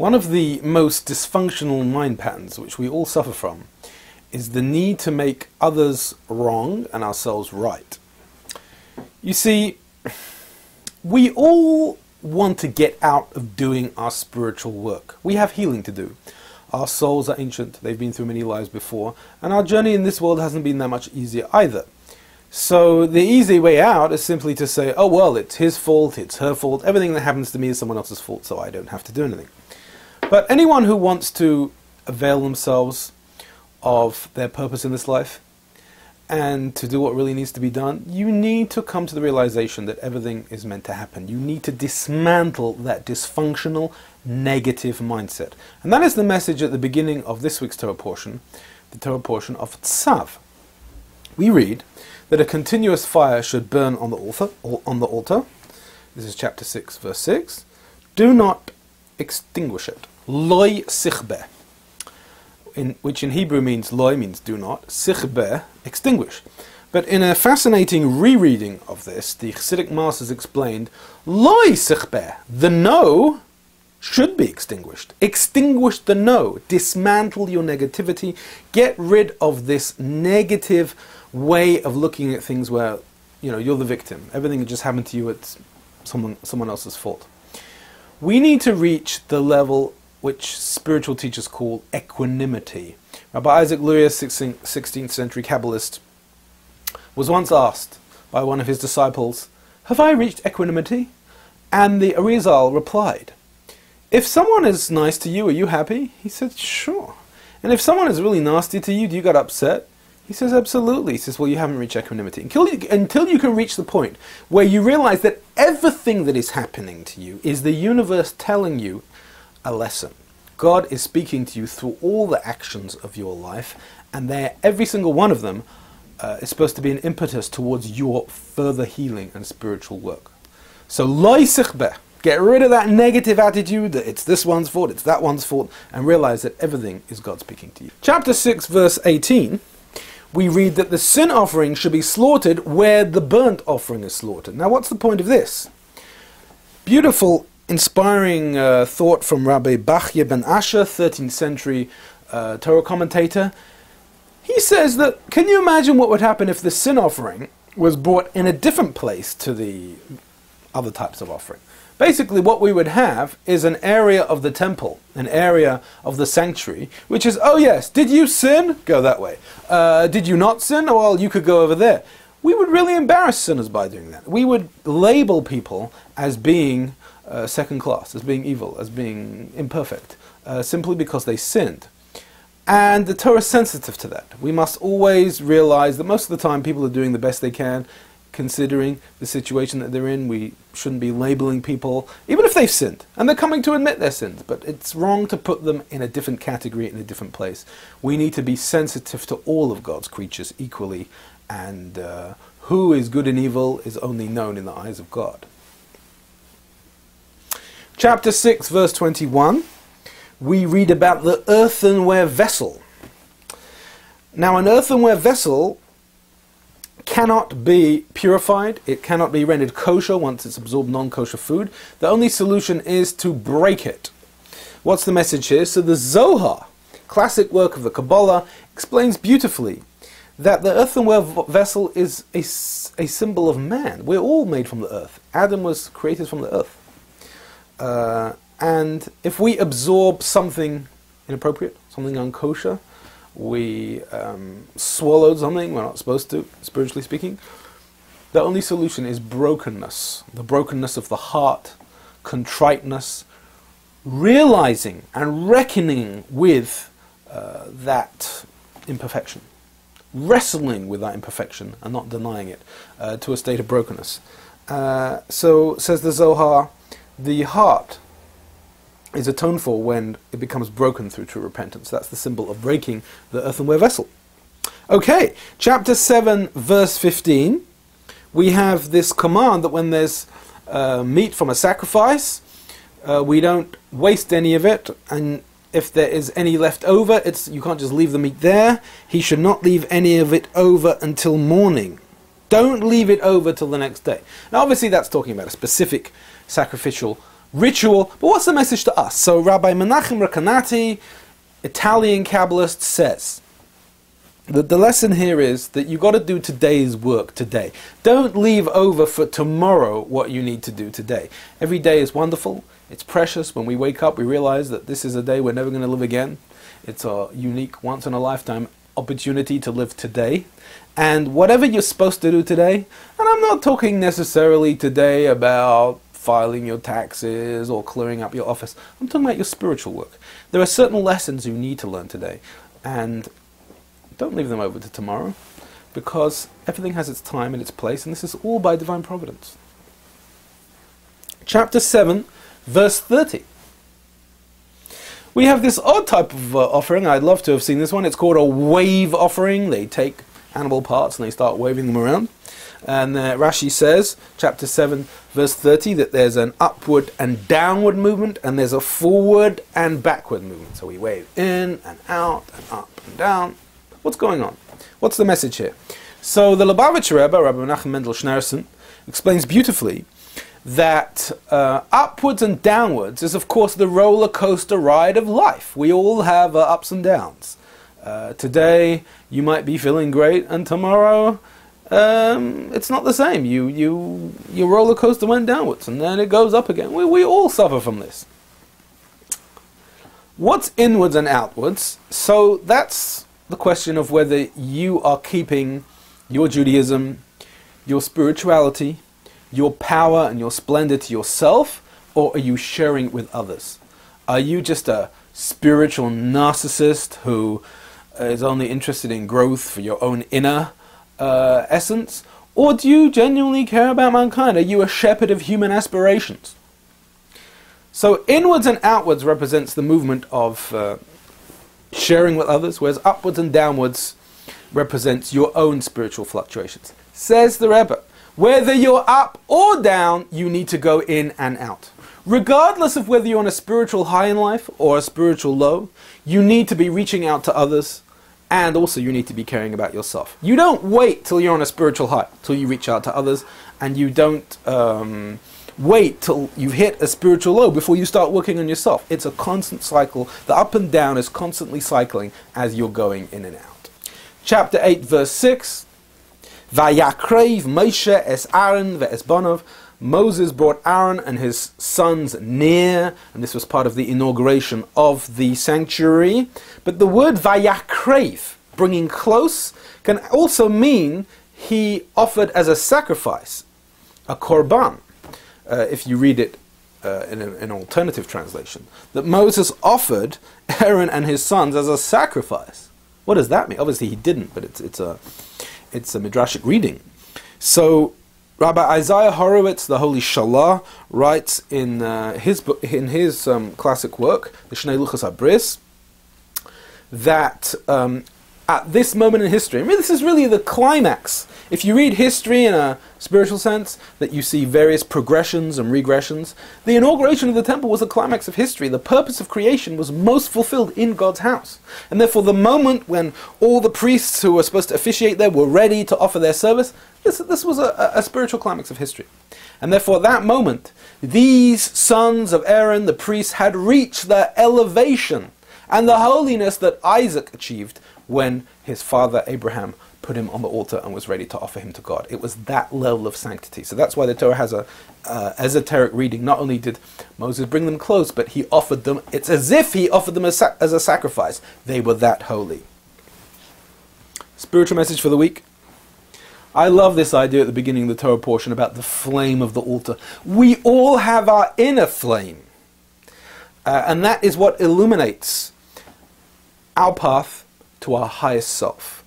One of the most dysfunctional mind patterns which we all suffer from is the need to make others wrong and ourselves right. You see, we all want to get out of doing our spiritual work. We have healing to do. Our souls are ancient, they've been through many lives before, and our journey in this world hasn't been that much easier either. So the easy way out is simply to say, oh well, it's his fault, it's her fault, everything that happens to me is someone else's fault, so I don't have to do anything. But anyone who wants to avail themselves of their purpose in this life and to do what really needs to be done, you need to come to the realization that everything is meant to happen. You need to dismantle that dysfunctional, negative mindset. And that is the message at the beginning of this week's Torah portion, the Torah portion of Tzav. We read that a continuous fire should burn on the altar. This is chapter 6, verse 6. Do not extinguish it. Loi sichbeh. Which in Hebrew means loy, means do not, sichbeh, extinguish. But in a fascinating rereading of this, the Chassidic masters explained, loy sichbeh, the no should be extinguished. Extinguish the no. Dismantle your negativity. Get rid of this negative way of looking at things where, you're the victim. Everything that just happened to you, it's someone else's fault. We need to reach the level which spiritual teachers call equanimity. Rabbi Isaac Luria, 16th century Kabbalist, was once asked by one of his disciples, have I reached equanimity? And the Arizal replied, if someone is nice to you, are you happy? He said, sure. And if someone is really nasty to you, do you get upset? He says, absolutely. He says, well, you haven't reached equanimity. Until you can reach the point where you realize that everything that is happening to you is the universe telling you a lesson. God is speaking to you through all the actions of your life, and every single one of them is supposed to be an impetus towards your further healing and spiritual work. So, loi sichbeh, get rid of that negative attitude that it's this one's fault, it's that one's fault, and realize that everything is God speaking to you. Chapter 6, verse 18, we read that the sin offering should be slaughtered where the burnt offering is slaughtered. Now, what's the point of this? Beautiful, inspiring thought from Rabbi Bachya ben Asher, 13th century Torah commentator. He says that, can you imagine what would happen if the sin offering was brought in a different place to the other types of offering? Basically what we would have is an area of the temple, an area of the sanctuary, which is, oh yes, did you sin? Go that way. Did you not sin? Well, you could go over there. We would really embarrass sinners by doing that. We would label people as being second class, as being evil, as being imperfect, simply because they sinned. And the Torah is sensitive to that. We must always realize that most of the time people are doing the best they can, considering the situation that they're in. We shouldn't be labeling people, even if they've sinned, and they're coming to admit their sins, but it's wrong to put them in a different category, in a different place. We need to be sensitive to all of God's creatures equally, and who is good and evil is only known in the eyes of God. Chapter 6, verse 21, we read about the earthenware vessel. Now, an earthenware vessel cannot be purified, it cannot be rendered kosher once it's absorbed non-kosher food. The only solution is to break it. What's the message here? So the Zohar, classic work of the Kabbalah, explains beautifully that the earthenware vessel is a symbol of man. We're all made from the earth. Adam was created from the earth. And if we absorb something inappropriate, something unkosher, we swallowed something we're not supposed to, spiritually speaking, the only solution is brokenness. The brokenness of the heart, contriteness, realizing and reckoning with that imperfection. Wrestling with that imperfection and not denying it to a state of brokenness. So, says the Zohar, the heart is atoned for when it becomes broken through true repentance. That's the symbol of breaking the earthenware vessel. Okay, chapter 7, verse 15, we have this command that when there's meat from a sacrifice, we don't waste any of it, and if there is any left over, you can't just leave the meat there. He should not leave any of it over until morning. Don't leave it over till the next day. Now obviously that's talking about a specific sacrificial ritual. But what's the message to us? So Rabbi Menachem Recanati, Italian Kabbalist, says that the lesson here is that you've got to do today's work today. Don't leave over for tomorrow what you need to do today. Every day is wonderful. It's precious. When we wake up, we realize that this is a day we're never going to live again. It's a unique, once-in-a-lifetime opportunity to live today. And whatever you're supposed to do today, and I'm not talking necessarily today about filing your taxes or clearing up your office. I'm talking about your spiritual work. There are certain lessons you need to learn today. And don't leave them over to tomorrow, because everything has its time and its place, and this is all by divine providence. Chapter 7, verse 30. We have this odd type of offering. I'd love to have seen this one. It's called a wave offering. They take animal parts and they start waving them around. And Rashi says, chapter 7, verse 30, that there's an upward and downward movement, and there's a forward and backward movement. So we wave in and out and up and down. What's going on? What's the message here? So the Lubavitcher Rebbe, Rabbi Menachem Mendel Schneerson, explains beautifully that upwards and downwards is, of course, the roller coaster ride of life. We all have ups and downs. Today you might be feeling great, and tomorrow it's not the same. Your roller coaster went downwards, and then it goes up again. We all suffer from this. What's inwards and outwards? So that's the question of whether you are keeping your Judaism, your spirituality, your power and your splendor to yourself, or are you sharing it with others? Are you just a spiritual narcissist who is only interested in growth for your own inner essence? Or do you genuinely care about mankind? Are you a shepherd of human aspirations? So inwards and outwards represents the movement of sharing with others, whereas upwards and downwards represents your own spiritual fluctuations. Says the Rebbe, whether you're up or down, you need to go in and out. Regardless of whether you're on a spiritual high in life or a spiritual low, you need to be reaching out to others, and also you need to be caring about yourself. You don't wait till you're on a spiritual high, till you reach out to others, and you don't wait till you've hit a spiritual low before you start working on yourself. It's a constant cycle. The up and down is constantly cycling as you're going in and out. Chapter 8, verse 6. Vayakrev Moshe es Aaron ve'es Bonov. Moses brought Aaron and his sons near, and this was part of the inauguration of the sanctuary. But the word vayakrev, bringing close, can also mean he offered as a sacrifice, a korban. If you read it in an alternative translation, that Moses offered Aaron and his sons as a sacrifice. What does that mean? Obviously he didn't, but it's a midrashic reading. So Rabbi Isaiah Horowitz, the Holy Shalah, writes in his book, in his classic work, the Shnei Luchos HaBris, that at this moment in history, I mean, this is really the climax. If you read history in a spiritual sense, that you see various progressions and regressions, the inauguration of the temple was the climax of history. The purpose of creation was most fulfilled in God's house. And therefore the moment when all the priests who were supposed to officiate there were ready to offer their service, this was a spiritual climax of history. And therefore at that moment, these sons of Aaron, the priests, had reached the elevation and the holiness that Isaac achieved when his father Abraham put him on the altar and was ready to offer him to God. It was that level of sanctity. So that's why the Torah has a esoteric reading. Not only did Moses bring them close, but he offered them, it's as if he offered them as a sacrifice. They were that holy. Spiritual message for the week. I love this idea at the beginning of the Torah portion about the flame of the altar. We all have our inner flame. And that is what illuminates our path to our highest self.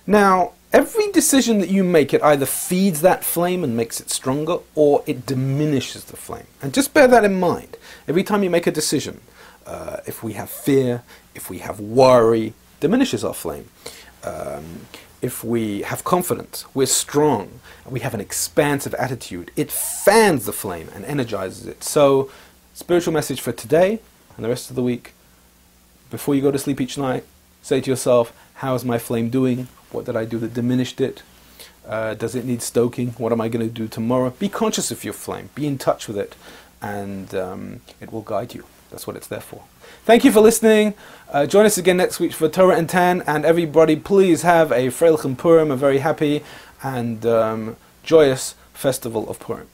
Now, every decision that you make, it either feeds that flame and makes it stronger, or it diminishes the flame. And just bear that in mind. Every time you make a decision, if we have fear, if we have worry, diminishes our flame. If we have confidence, we're strong, and we have an expansive attitude, it fans the flame and energizes it. So, spiritual message for today and the rest of the week. Before you go to sleep each night, say to yourself, how is my flame doing? What did I do that diminished it? Does it need stoking? What am I going to do tomorrow? Be conscious of your flame. Be in touch with it. and it will guide you. That's what it's there for. Thank you for listening. Join us again next week for Torah and Tan, and everybody please have a Freilich Purim, a very happy and joyous festival of Purim.